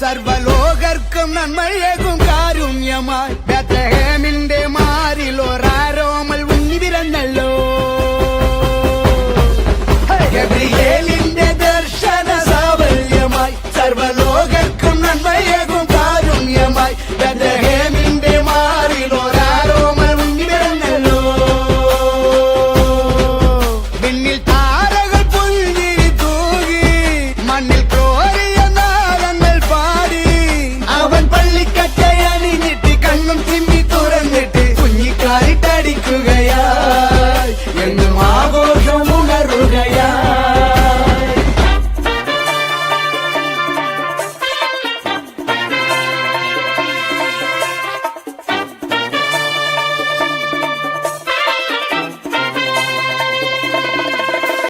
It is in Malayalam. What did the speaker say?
സർവലോകർക്കും നന്മയേകും കാരുണ്യമായി ബേത്ലഹേമിന്റെ മാറിൽ ഒരാരോമൽ ഉണ്ണി പിറന്നല്ലോ. ഗബ്രിയേലിന്റെ ദർശന സാഫല്യമായി സർവലോകർക്കും നന്മയേകും കാരുണ്യമായി ബേത്ലഹേമിന്റെ മാറിൽ ഒരാരോമൽ ഉണ്ണി പിറന്നല്ലോ. വിണ്ണിൽ താരകൾ പുഞ്ചിരി തൂകി മണ്ണിൽ ക്രോരിയ നാളങ്ങൾ പാടി അവൻ പള്ളിക്കറ്റയണിഞ്ഞിട്ട് കണ്ണും ചിമ്മി തുറന്നിട്ട് കുഞ്ഞിക്കാരിട്ടടിക്കുകയാ.